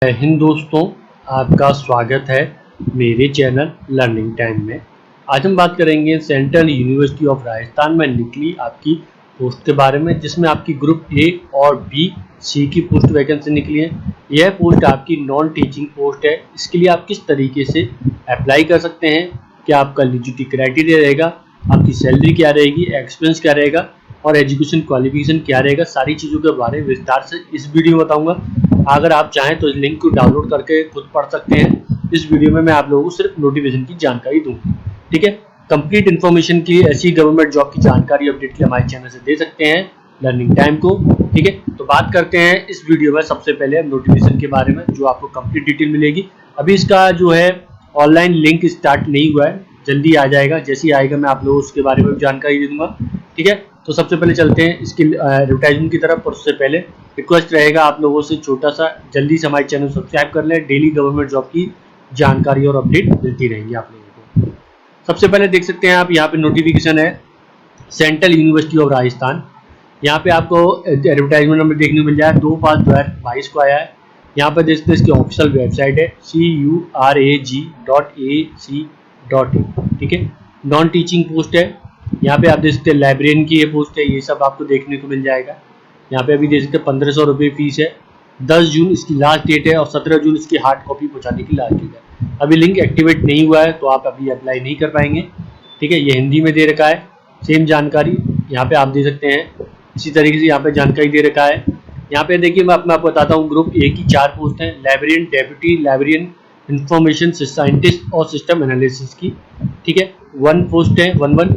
जय हिंद दोस्तों, आपका स्वागत है मेरे चैनल लर्निंग टाइम में। आज हम बात करेंगे सेंट्रल यूनिवर्सिटी ऑफ राजस्थान में निकली आपकी पोस्ट के बारे में, जिसमें आपकी ग्रुप ए और बी सी की पोस्ट वैकेंसी निकली है। यह पोस्ट आपकी नॉन टीचिंग पोस्ट है। इसके लिए आप किस तरीके से अप्लाई कर सकते हैं, क्या आपका एलिजिबिलिटी क्राइटेरिया रहेगा, आपकी सैलरी क्या रहेगी, एक्सपीरियंस क्या रहेगा और एजुकेशन क्वालिफिकेशन क्या रहेगा, सारी चीज़ों के बारे में विस्तार से इस वीडियो में बताऊंगा। अगर आप चाहें तो इस लिंक को डाउनलोड करके खुद पढ़ सकते हैं। इस वीडियो में मैं आप लोगों को सिर्फ नोटिफिकेशन की जानकारी दूंगा, ठीक है। कंप्लीट इन्फॉर्मेशन की ऐसी गवर्नमेंट जॉब की जानकारी अपडेट के लिए हमारे चैनल से दे सकते हैं लर्निंग टाइम को, ठीक है। तो बात करते हैं इस वीडियो में सबसे पहले नोटिफिकेशन के बारे में, जो आपको कंप्लीट डिटेल मिलेगी। अभी इसका जो है ऑनलाइन लिंक स्टार्ट नहीं हुआ है, जल्दी आ जाएगा। जैसे ही आएगा मैं आप लोगों को उसके बारे में जानकारी दे दूंगा, ठीक है। तो सबसे पहले चलते हैं इसकी एडवर्टाइजमेंट की तरफ। और उससे पहले रिक्वेस्ट रहेगा आप लोगों से छोटा सा, जल्दी से हमारे चैनल सब्सक्राइब कर लें। डेली गवर्नमेंट जॉब की जानकारी और अपडेट मिलती रहेंगी आप लोगों को। सबसे पहले देख सकते हैं आप यहाँ पे नोटिफिकेशन है सेंट्रल यूनिवर्सिटी ऑफ राजस्थान। यहाँ पे आपको एडवर्टाइजमेंट नंबर देखने को मिल जाए 2/5/2022 को आया है। यहाँ पर देखते हैं इसकी ऑफिशियल वेबसाइट है curag.ac.in, ठीक है। नॉन टीचिंग पोस्ट है। यहाँ पे आप देख सकते हैं लाइब्रेरियन की ये पोस्ट है, ये सब आपको देखने को मिल जाएगा। यहाँ पे अभी देख सकते हैं 1500 रुपये फीस है। 10 जून इसकी लास्ट डेट है और 17 जून इसकी हार्ड कॉपी पहुँचाने की लास्ट डेट है। अभी लिंक एक्टिवेट नहीं हुआ है तो आप अभी अप्लाई नहीं कर पाएंगे, ठीक है। ये हिंदी में दे रखा है। सेम जानकारी यहाँ पे आप दे सकते हैं। इसी तरीके से यहाँ पे जानकारी दे रखा है। यहाँ पे देखिए मैं आपको बताता हूँ, ग्रुप ए की 4 पोस्ट हैं, librarian, deputy librarian, information scientist और सिस्टम एनालिसिस की, ठीक है। 1 पोस्ट है 1-1,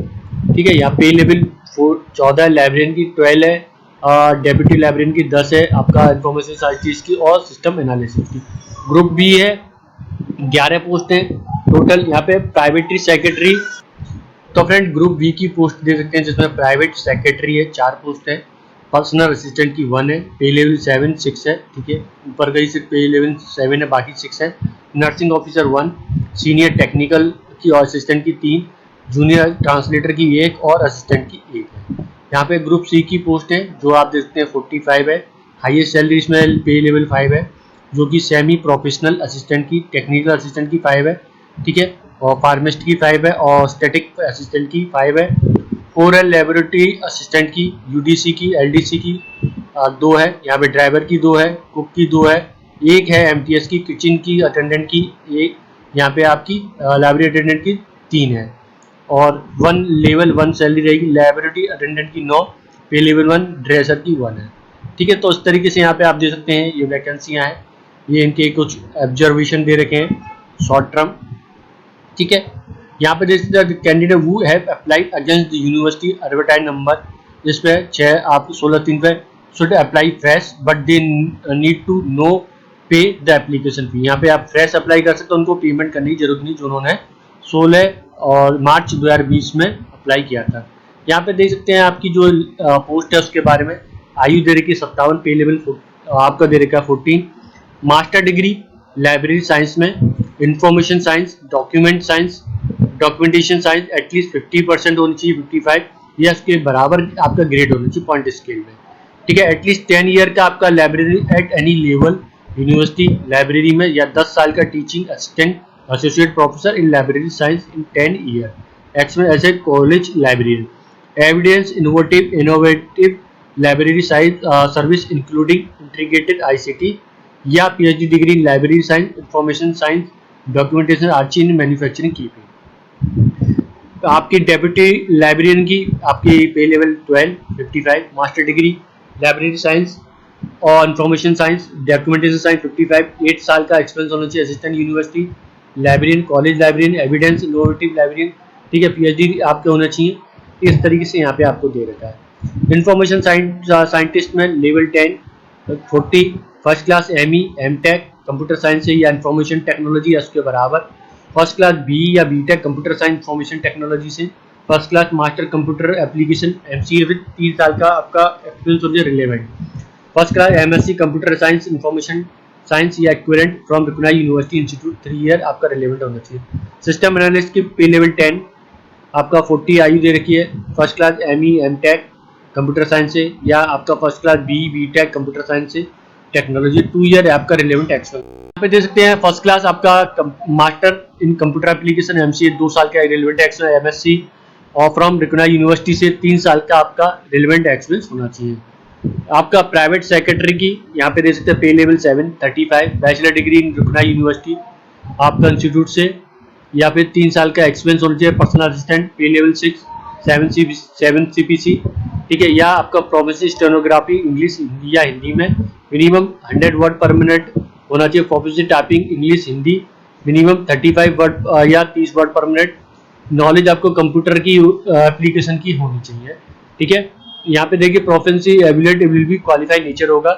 ठीक है। यहाँ पे लेवल 14 है, लाइब्रेरियन की 12 है, डेप्यूटी लाइब्रेरियन की 10 है, आपका इंफॉर्मेशन साइंटिस्ट की और सिस्टम एनालिसिस की। ग्रुप बी है 11 पोस्ट हैं टोटल। यहाँ पे प्राइवेटरी सेक्रेटरी, तो फ्रेंड ग्रुप बी की पोस्ट दे सकते हैं, जिसमें प्राइवेट सेक्रेटरी है 4 पोस्ट है, पर्सनल असिस्टेंट की 1 है, पे लेवल 7-6 है, ठीक है। ऊपर गई सिर्फ पे लेवल 7 है, बाकी 6 है। नर्सिंग ऑफिसर 1, सीनियर टेक्निकल की और असिस्टेंट की 3, जूनियर ट्रांसलेटर की 1 और असिस्टेंट की 1 है। यहाँ पे ग्रुप सी की पोस्ट है जो आप देखते हैं 45 है। हाईएस्ट सैलरी इसमें पे लेवल 5 है, जो कि सेमी प्रोफेशनल असिस्टेंट की, टेक्निकल असिस्टेंट की 5 है, ठीक है। और फार्मिस्ट की 5 है और स्टैटिक असिस्टेंट की 5 है। ओरल लेबोरेटरी असिस्टेंट की, यूडीसी की, एलडीसी की 2 है। यहाँ पे ड्राइवर की 2 है, कुक की 2 है, 1 है एमटीएस की, किचन की अटेंडेंट की 1, यहाँ पे आपकी लाइब्रेरी अटेंडेंट की 3 है। और 1 लेवल 1 सैलरी रहेगी, लाइब्रेरी अटेंडेंट की 9, पे लेवल 1 ड्रेसर की 1 है, ठीक है। तो इस तरीके से यहाँ पे आप दे सकते हैं ये वैकेंसियाँ हैं। ये इनके कुछ ऑब्जर्वेशन दे रखे हैं शॉर्ट टर्म, ठीक है। यहाँ पे देखते candidate who have applied against the university advertise number, जिसपे 6 आप 16/3 पे should apply fresh but they need to no pay the application fee. यहाँ पे आप फ्रेश अप्लाई कर सकते हो, उनको पेमेंट करने की जरूरत नहीं, जो उन्होंने 16 और मार्च 2020 में अप्लाई किया था। यहाँ पे देख सकते हैं आपकी जो पोस्ट है उसके बारे में। आयु दे रखी है 57, पे लेवल आपका दे रखा है 14, मास्टर डिग्री लाइब्रेरी साइंस में, information science, document science, documentation science at least 50% होनी चाहिए, 55 या उसके बराबर आपका ग्रेड होना चाहिए पॉइंट स्केल में, ठीक है। एटलीस्ट 10 ईयर का आपका library at any level university library में, या 10 साल का teaching assistant associate professor in library science in 10 year experience as a college librarian, evidence innovative library service including integrated ICT या PhD degree in library science, information science, documentation, archive in manufacturing keeping. आपकी deputy librarian की आपकी pay level 12 55, master degree library science और information science, documentation science 55, 8 साल का experience होना चाहिए। Assistant university librarian, college librarian, evidence innovative librarian, ठीक है, पीएचडी आपके होना चाहिए। इस तरीके से यहाँ पे आपको दे रखा है। इंफॉर्मेशन साइंटिस्ट में level 10 40, first class ME MTech computer science से या इंफॉर्मेशन टेक्नोलॉजी या उसके बराबर, फर्स्ट क्लास बी या BTech computer science information technology से, first class master computer application MCA with 3 साल का आपका एक्सपीरियंस होना relevant, first class MSc computer science information science या equivalent from recognised university institute 3 year आपका रिलेवेंट होना चाहिए। सिस्टम एनालिस्ट की पे लेवल 10 आपका 40 आयु दे रखी है, first class ME MTech computer science से या आपका first class B BTech computer science से, टेक्नोलॉजी, 2 ईयर है आपका रिलेवेंट एक्सपीरियंस। यहाँ पे दे सकते हैं फर्स्ट क्लास आपका master in computer application MCA 2 साल का रिलेवेंट एक्सपीरियंस, एमएससी और फ्रॉम रिकॉग्नाइज्ड यूनिवर्सिटी से 3 साल का आपका रिलेवेंट एक्सपीरियंस होना चाहिए। आपका प्राइवेट सेक्रेटरी की यहाँ पे दे सकते हैं pay level 735, bachelor degree in recognised university आपका इंस्टीट्यूट से, या फिर 3 साल का एक्सपीरियंस होना चाहिए। Personal assistant pay level 6 7 CPC, ठीक है। या आपका प्रोफेशनल स्टेनोग्राफी इंग्लिश या हिंदी में मिनिमम 100 वर्ड पर मिनट होना चाहिए। Professional typing English Hindi minimum 35 word या 30 वर्ड पर मिनट। नॉलेज आपको कंप्यूटर की एप्लीकेशन की होनी चाहिए, ठीक है। यहाँ पे देखिए proficiency ability will be qualified nature होगा।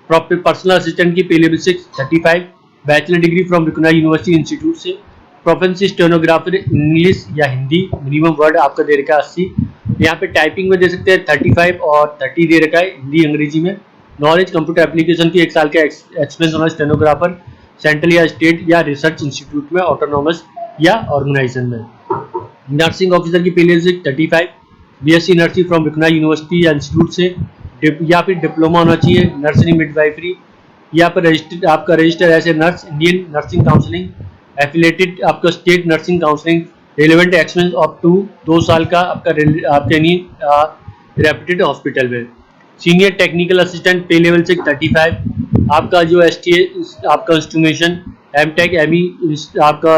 पर्सनल असिस्टेंट की pay level 6 35, bachelor degree from recognised university institute से। प्रोफेशनसी स्टेनोग्राफर इंग्लिश या हिंदी मिनिमम वर्ड आपका दे रखा है 80। यहाँ पे टाइपिंग में दे सकते हैं 35 और 30 दे रखा है हिंदी अंग्रेजी में। नॉलेज कंप्यूटर एप्लीकेशन की 1 साल का एक्सपीरियंस होना स्टेनोग्राफर सेंट्रल या स्टेट या रिसर्च इंस्टीट्यूट में, ऑटोनोमस या ऑर्गेनाइजेशन में। नर्सिंग ऑफिसर की pay level 35, BSc nursing from recognised university या इंस्टीट्यूट से, या फिर डिप्लोमा होना चाहिए नर्सिंग मिडवाइफरी, या फिर रजिस्टर्ड आपका register as a nurse Indian nursing counselling affiliated आपका state nursing counselling. Relevant experience up to 2 साल का आपके रेप्यूटेड हॉस्पिटल में। Senior technical assistant pay level से 35, आपका जो STA आपका इंस्ट्रूमेशन एमटेक एमई आपका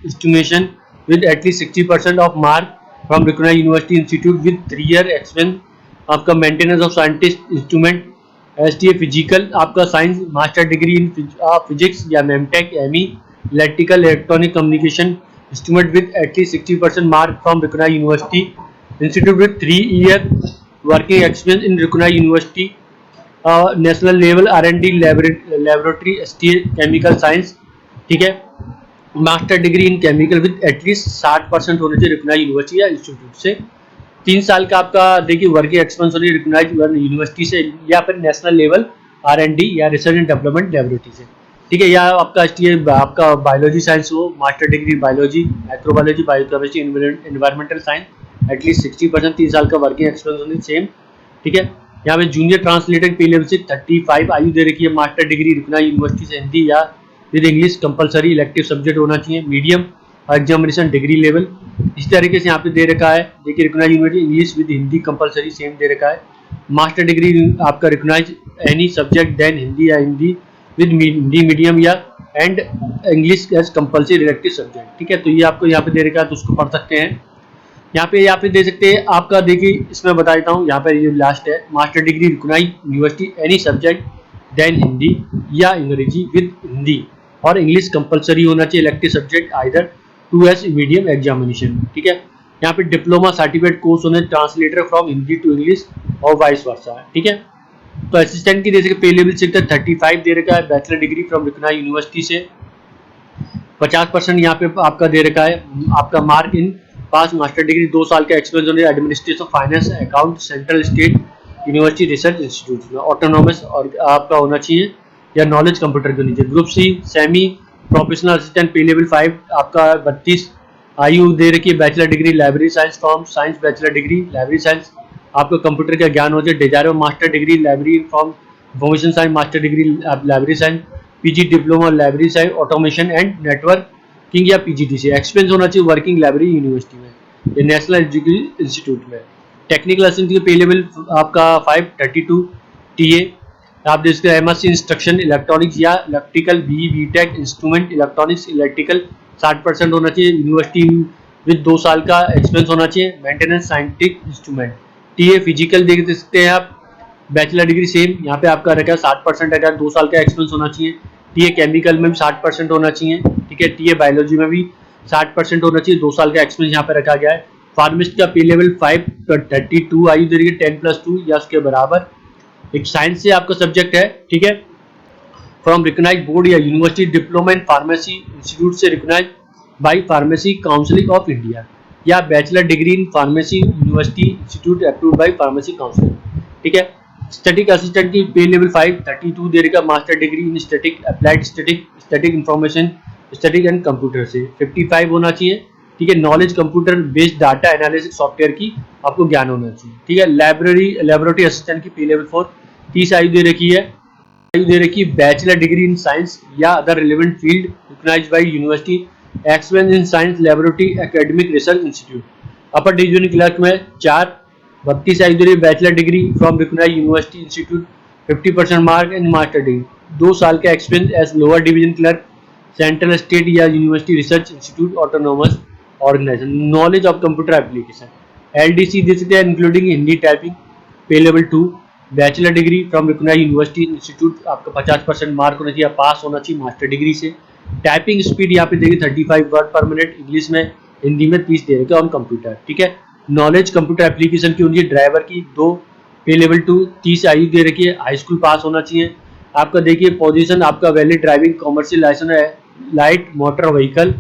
instrumentation with at least 60% of mark from recognised university institute with 3 year experience. आपका maintenance of scientist instrument STA physical आपका science master degree in physics या MTech ME electrical electronic communication instrument with at least 60% mark from recognised university institute with 3 year working experience in recognised university. National level R&D laboratory STA chemical science, ठीक है। Master degree in chemical with at least 60% होने चाहिए recognised university या institute से। 3 साल का आपका देखिए वर्किंग एक्सपीरियंस होनी रिकॉग्नाइज्ड यूनिवर्सिटी से या फिर नेशनल लेवल R&D या रिसर्च एंड डेवलपमेंट लेबोरेटरी से, ठीक है। या आपका STA आपका बायोलॉजी साइंस हो, master degree biology microbiology biochemistry environmental science at least 60%, 3 साल का वर्किंग एक्सपीरियंस होनी सेम, ठीक है। यहाँ पे जूनियर ट्रांसलेटर पे लेवल से 35 आयु दे रखी है। मास्टर डिग्री रिकॉग्नाइज्ड यूनिवर्सिटी से हिंदी या with English compulsory elective subject होना चाहिए। मीडियम एग्जामिनेशन डिग्री लेवल इस तरीके से यहाँ पे दे रखा है। देखिए recognised university English with Hindi compulsory same दे रखा है। मास्टर डिग्री आपका recognised any subject than Hindi या हिंदी विद हिंदी मीडियम या and English as compulsory elective subject, ठीक है। तो ये आपको यहाँ पे दे रखा है तो उसको पढ़ सकते हैं। यहाँ पे दे सकते हैं आपका देखिए इसमें बता देता हूँ। यहाँ पे ये लास्ट है master degree recognised university any subject than Hindi या अंग्रेजी विद हिंदी और इंग्लिश कंपलसरी होना चाहिए elective subject either 2S medium examination, ठीक है। यहाँ पे डिप्लोमा सर्टिफिकेट कोर्स होने translator from Hindi to English और वाइस वर्सा, ठीक है। तो असिस्टेंट की दे सकते पे लेवल से 35 दे रखा है। Bachelor degree from recognised university से 50% यहाँ पे आपका दे रखा है। आपका mark in pass master degree 2 साल का एक्सपीरियंस होने administration finance account central state university research institute में, ऑटोनोमस और आपका होना चाहिए या नॉलेज कंप्यूटर के नीचे। Group C semi professional assistant pay level 5 आपका 32 आयु दे रखी है। Bachelor degree library science from science bachelor degree library science आपको कंप्यूटर का ज्ञान हो जाए। Desire master degree library from information science master degree library science PG diploma library science automation and networking या PGD से। एक्सपीरियंस होना चाहिए working library university में या नेशनल एजुकेशन इंस्टीट्यूट में। टेक्निकल असिस्टेंट पे लेवल आपका 532 TA आप देख सकते हैं। MSc इंस्ट्रक्शन इलेक्ट्रॉनिक्स या electrical BTech instrument electronics electrical 60% होना चाहिए। यूनिवर्सिटी विद 2 साल का एक्सपीरियंस होना चाहिए। Maintenance scientific instrument TA physical देख सकते हैं आप। बैचलर डिग्री सेम यहाँ पे आपका रखा है 60% रखा है। 2 साल का एक्सपीरियंस होना चाहिए। TA केमिकल में भी 60% होना चाहिए, ठीक है। TA बायोलॉजी में भी 60% होना चाहिए। 2 साल का एक्सपीरियंस यहाँ पे रखा गया है। फार्मिस्ट का पे लेवल 532 आयु दे रही है 10+2 या उसके बराबर। एक साइंस से आपका सब्जेक्ट है, ठीक है। फ्रॉम रिकॉग्नाइज्ड बोर्ड या university diploma in pharmacy institute से recognised by pharmacy council of India या bachelor degree in pharmacy university institute approved by pharmacy council, ठीक है। स्टैटिक असिस्टेंट की पे लेवल 532 दे रखा। Master degree in static applied static information static and computer से 55 होना चाहिए, ठीक है। Knowledge computer based data analysis software की आपको ज्ञान होना चाहिए, ठीक है। लेबोरेटरी असिस्टेंट की पे लेवल 4 30 आयु दे रखी है। दे रखी है बैचलर डिग्री इन साइंस या other relevant field recognised by university, experience in science laboratory academic research institute. Upper division clerk में 4, 32 आयु दे रही bachelor degree from recognised university institute, 50% mark in master degree, 2 साल का experience as lower division clerk central state या university research institute autonomous organisation. Knowledge of computer application, LDC दे सकते हैं इंक्लूडिंग हिंदी टाइपिंग, पे level 2, bachelor degree from recognised university institute, आपका 50% mark होना चाहिए, पास होना चाहिए मास्टर डिग्री से। टाइपिंग स्पीड यहाँ पे देखिए 35 वर्ड पर मिनट, इंग्लिश में, हिंदी में 30 दे रखे ऑन कंप्यूटर, ठीक है। नॉलेज कंप्यूटर एप्लीकेशन की होनी है ड्राइवर की 2, पे लेवल 2, 30 आयु दे रखी है, हाई स्कूल पास होना चाहिए। आपका देखिए पोजीशन आपका वैलिड ड्राइविंग कॉमर्शियल लाइसेंस है, लाइट मोटर व्हीकल,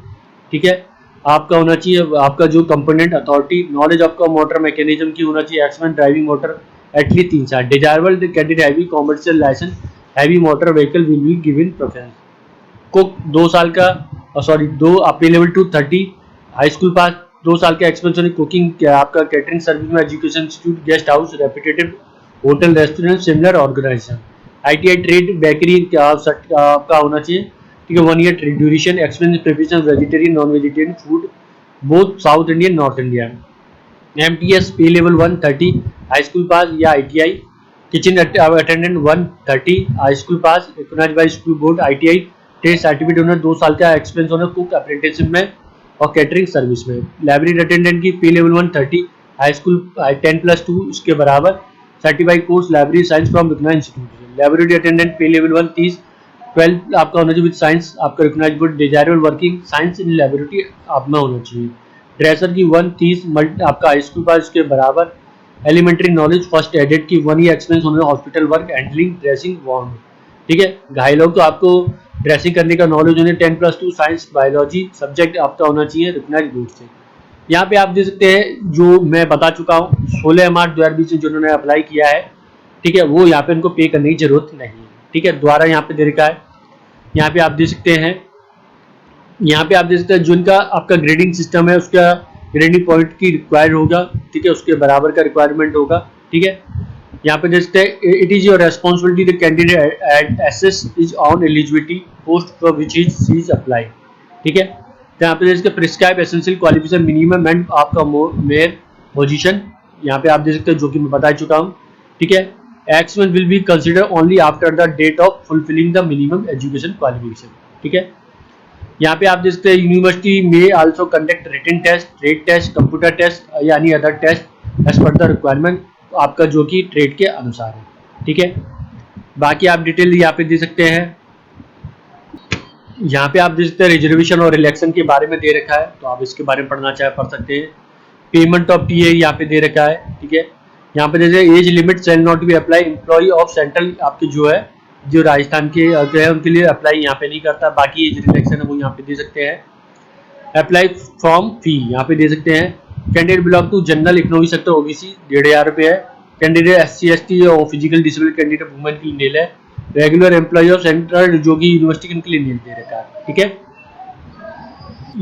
ठीक है, आपका होना चाहिए आपका जो कंपोनेंट अथॉरिटी, नॉलेज आपका मोटर मैकेनिज्म की होना चाहिए, एक्सपेंस ड्राइविंग मोटर एटलीस्ट 3 साल, desirable candidate heavy commercial licence heavy motor vehicle will be given preference. Cook 2 साल का सॉरी 2 पे लेवल 2 30, हाई स्कूल पास, 2 साल का एक्सपीरियंस कुकिंग आपका कैटरिंग सर्विस में, education institute, guest house, repetitive hotel restaurant similar organisation. ITI trade bakery आपका होना चाहिए, ठीक है, 1 year trade duration, experience preparation vegetarian non vegetarian food both South Indian North India. MTS pay level 1 30, high school pass या ITI, kitchen attendant 1 30, high school pass, recognised by school board, ITI trade certificate होना, 2 साल का experience होना cook apprenticeship में और catering service में। Library attendant की pay level 1 30, high school 10+2 इसके बराबर, certified course library science from recognised institution. Library attendant pay level 1 30, 12 आपका होना चाहिए विद साइंस, आपका recognised board, desirable working science in laboratory आप में होना चाहिए। ड्रेसर की 1 30 आपका हाई स्कूल पास इसके बराबर, एलिमेंट्री नॉलेज फर्स्ट एडेड की 1 ईयर एक्सपीरियंस होना, hospital work handling dressing ward, ठीक है। घायलों को आपको ड्रेसिंग करने का नॉलेज होना, 10+2 साइंस बायोलॉजी सब्जेक्ट आपका होना चाहिए रिकॉग्नाइज्ड बोर्ड से। यहाँ पे आप देख सकते हैं जो मैं बता चुका हूँ 16 मार्च 2020 से जिन्होंने अप्लाई किया है, ठीक है, वो यहाँ पे उनको पे करने की जरूरत नहीं है, ठीक है, द्वारा यहाँ पे दे रखा है। यहाँ पे आप देख सकते हैं, यहाँ पे आप देख सकते हैं जिनका आपका ग्रेडिंग सिस्टम है उसका ग्रेडिंग पॉइंट की रिक्वायर्ड होगा, ठीक है, उसके बराबर का रिक्वायरमेंट होगा, ठीक है। यहाँ पे देख सकते हैं it is your responsibility the candidate at assess is on eligibility post for which is apply, ठीक है। तो यहाँ पे देख सकते हैं prescribe essential qualification minimum and आपका मेयर पोजीशन, यहाँ पे आप देख सकते हैं जो कि मैं बता चुका हूँ, ठीक है। Expense will be consider only after the date of fulfilling the minimum education qualification, ठीक है। यहाँ पे आप देख सकते हैं यूनिवर्सिटी में also conduct written test, trade test, computer test यानी other test as per the requirement आपका जो कि ट्रेड के अनुसार है, ठीक है। बाकी आप डिटेल यहाँ पे दे सकते हैं, यहाँ पे आप देख सकते हैं रिजर्वेशन और इलेक्शन के बारे में दे रखा है, तो आप इसके बारे में पढ़ना चाहे पढ़ सकते हैं। पेमेंट ऑफ टीए यहाँ पे दे रखा है, ठीक है। यहाँ पे जैसे age limit shall not be apply, employ of central आपके जो है जो राजस्थान के है उनके लिए अप्लाई यहाँ पे नहीं करता, बाकी एज रिलेक्शन है वो यहाँ पे दे सकते हैं। अप्लाई फॉर्म फी यहाँ पे दे सकते हैं। Candidate belong to general economic sector OBC 1500 रुपये है। कैंडिडेट SC/ST और फिजिकल डिसेबल कैंडिडेट वुमेन के लिए नील है। रेगुलर एम्प्लॉय ऑफ सेंट्रल जो कि यूनिवर्सिटी के लिए नील दे रखा है, ठीक है।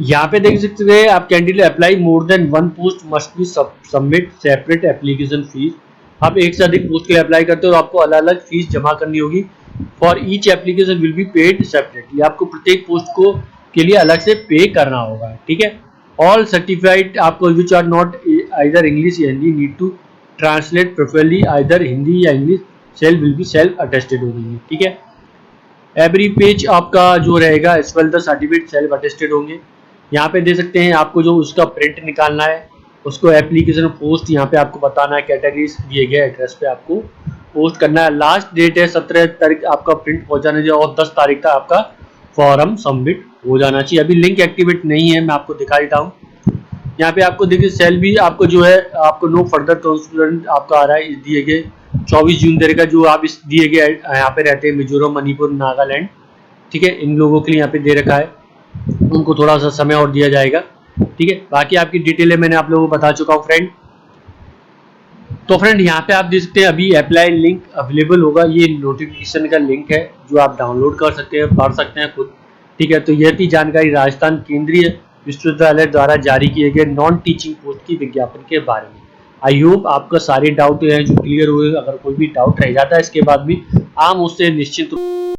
यहाँ पे देख सकते हैं आप candidate apply more than 1 post must be submit separate application fees. आप एक से अधिक पोस्ट के लिए अप्लाई करते हो तो आपको अलग अलग फीस जमा करनी होगी। For each application will be paid separately, आपको प्रत्येक पोस्ट को के लिए अलग से पे करना होगा, ठीक है। ऑल सर्टिफाइड आपको which are not either English या Hindi need to translate preferably either Hindi या English self will be self attested होगी, ठीक है। एवरी पेज आपका जो रहेगा as well the certificate self attested होंगे। यहाँ पे दे सकते हैं आपको जो उसका प्रिंट निकालना है उसको एप्लीकेशन पोस्ट यहाँ पे आपको बताना है, कैटेगरीज दिए गए एड्रेस पे आपको पोस्ट करना है। लास्ट डेट है 17 तारीख आपका प्रिंट पहुंचाने चाहिए और 10 तारीख तक आपका फॉर्म सबमिट हो जाना चाहिए। अभी लिंक एक्टिवेट नहीं है, मैं आपको दिखा देता हूँ। यहाँ पे आपको देखिए सेल भी आपको जो है आपको नो फर्दर ट्रांसपेरेंट आपका आ रहा है, दिए गए 24 जून तक जो आप इस दिए गए यहाँ पे रहते हैं मिजोरम, मणिपुर, नागालैंड, ठीक है, इन लोगों के लिए यहाँ पे दे रखा है, उनको थोड़ा सा समय और दिया जाएगा, ठीक है। बाकी आपकी डिटेल मैंने आप लोगों को बता चुका हूँ फ्रेंड। तो फ्रेंड यहाँ पे आप देख सकते हैं अभी अप्लाई लिंक अवेलेबल होगा, ये नोटिफिकेशन का लिंक है जो आप डाउनलोड कर सकते हैं, पढ़ सकते हैं खुद, ठीक है। तो यह थी जानकारी राजस्थान केंद्रीय विश्वविद्यालय द्वारा जारी किए गए नॉन टीचिंग पोस्ट की विज्ञापन के बारे में। आई होप आपका सारे डाउट हैं जो क्लियर हुए। अगर कोई भी डाउट रह जाता है इसके बाद भी हम उससे निश्चित